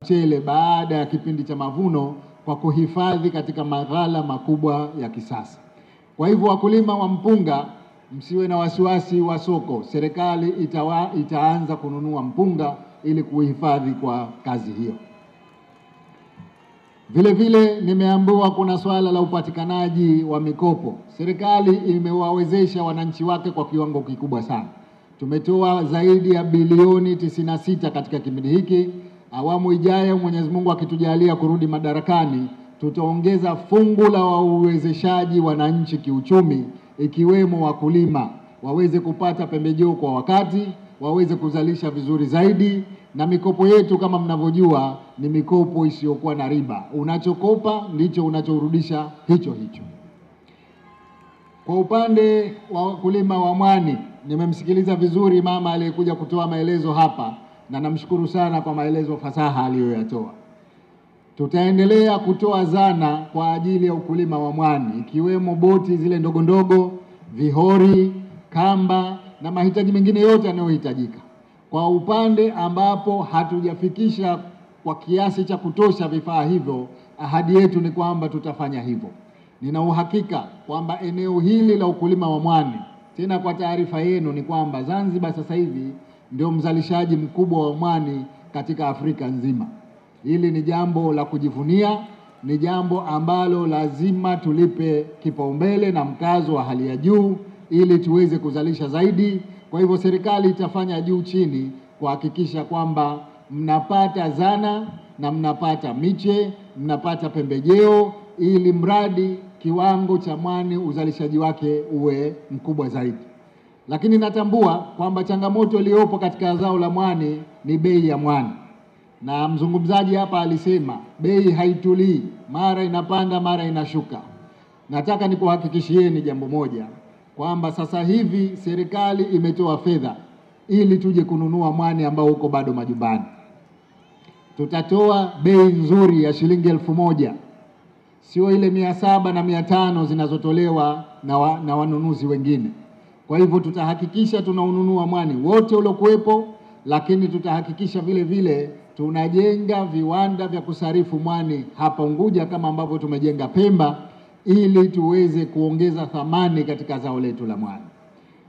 mchele baada ya kipindi cha mavuno kwa kuhifadhi katika maghala makubwa ya kisasa. Kwa hivyo wakulima wa mpunga, msiwe na wasiwasi wa soko. Serikali itaanza kununua mpunga ili kuhifadhi kwa kazi hiyo. Vile vile nimeambiwa kuna swala la upatikanaji wa mikopo. Serikali imewawezesha wananchi wake kwa kiwango kikubwa sana. Tumetoa zaidi ya bilioni 96 katika kipindi hiki. Awamu ijayo, Mwenyezi Mungu akitujalia kurudi madarakani, tutaongeza fungu la uwezeshaji wananchi kiuchumi, ikiwemo wakulima waweze kupata pembejeo kwa wakati, waweze kuzalisha vizuri zaidi. Na mikopo yetu kama mnavyojua ni mikopo isiyokuwa na riba. Unachokopa ndicho unachorudisha hicho hicho. Kwa upande wa wakulima wa mwani, nimemsikiliza vizuri mama aliyekuja kutoa maelezo hapa, na namshukuru sana kwa maelezo fasaha aliyoyatoa. Tutaendelea kutoa zana kwa ajili ya ukulima wa mwani, ikiwemo boti zile ndogo ndogo, vihori, kamba na mahitaji mengine yote yanayohitajika. Kwa upande ambapo hatujafikisha kwa kiasi cha kutosha vifaa hivyo, ahadi yetu ni kwamba tutafanya hivyo. Nina uhakika kwamba eneo hili la ukulima wa mwani, tena kwa taarifa yenu ni kwamba Zanzibar sasa hivi ndio mzalishaji mkubwa wa mwani katika Afrika nzima. Hili ni jambo la kujivunia, ni jambo ambalo lazima tulipe kipaumbele na mkazo wa hali ya juu ili tuweze kuzalisha zaidi. Kwa hivyo serikali itafanya juu chini kuhakikisha kwamba mnapata zana na mnapata miche, mnapata pembejeo, ili mradi kiwango cha mwani uzalishaji wake uwe mkubwa zaidi. Lakini natambua kwamba changamoto iliyopo katika zao la mwani ni bei ya mwani. Na mzungumzaji hapa alisema bei haitulii, mara inapanda mara inashuka. Nataka nikuhakikishieni jambo moja, kwamba sasa hivi serikali imetoa fedha ili tuje kununua mwani ambao uko bado majumbani. Tutatoa bei nzuri ya shilingi 1000, sio ile 700 na 500 zinazotolewa na wanunuzi wengine. Kwa hivyo tutahakikisha tunaununua mwani wote uliokuwepo, lakini tutahakikisha vile vile tunajenga viwanda vya kusarifu mwani hapa Unguja kama ambavyo tumejenga Pemba, ili tuweze kuongeza thamani katika zao letu la mwani.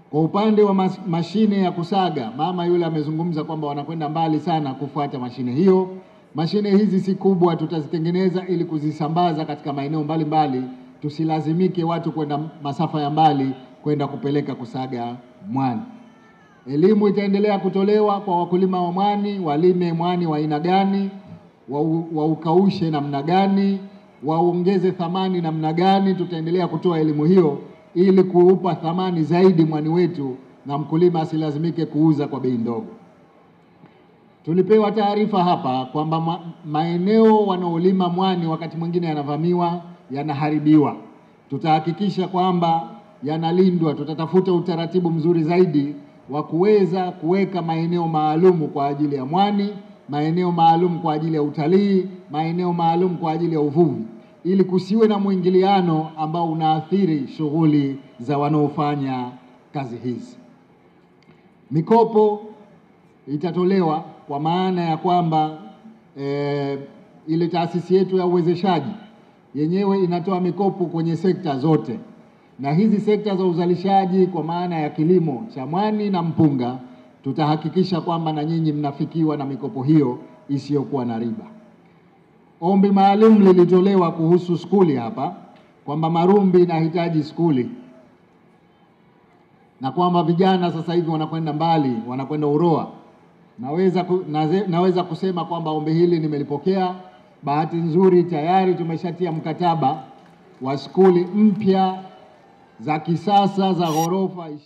Kwa upande wa mashine ya kusaga, mama yule amezungumza kwamba wanakwenda mbali sana kufuata mashine hiyo. Mashine hizi si kubwa, tutazitengeneza ili kuzisambaza katika maeneo mbalimbali, tusilazimike watu kwenda masafa ya mbali kwenda kupeleka kusaga mwani. Elimu itaendelea kutolewa kwa wakulima wa mwani, walime mwani wa aina gani, waukaushe namna gani, waongeze thamani namna gani. Tutaendelea kutoa elimu hiyo ili kuupa thamani zaidi mwani wetu na mkulima asilazimike kuuza kwa bei ndogo. Tulipewa taarifa hapa kwamba maeneo wanaolima mwani wakati mwingine yanavamiwa, yanaharibiwa. Tutahakikisha kwamba yanalindwa. Tutatafuta utaratibu mzuri zaidi wa kuweza kuweka maeneo maalumu kwa ajili ya mwani, maeneo maalum kwa ajili ya utalii, maeneo maalum kwa ajili ya uvuvi, ili kusiwe na mwingiliano ambao unaathiri shughuli za wanaofanya kazi hizi. Mikopo itatolewa kwa maana ya kwamba ile taasisi yetu ya uwezeshaji yenyewe inatoa mikopo kwenye sekta zote, na hizi sekta za uzalishaji kwa maana ya kilimo cha mwani na mpunga, tutahakikisha kwamba na nyinyi mnafikiwa na mikopo hiyo isiyokuwa na riba. Ombi maalum lilitolewa kuhusu skuli hapa, kwamba Marumbi inahitaji skuli, na kwamba vijana sasa hivi wanakwenda mbali, wanakwenda Uroa. Naweza kusema kwamba ombi hili nimelipokea. Bahati nzuri tayari tumeshatia mkataba wa skuli mpya za kisasa za ghorofa 20.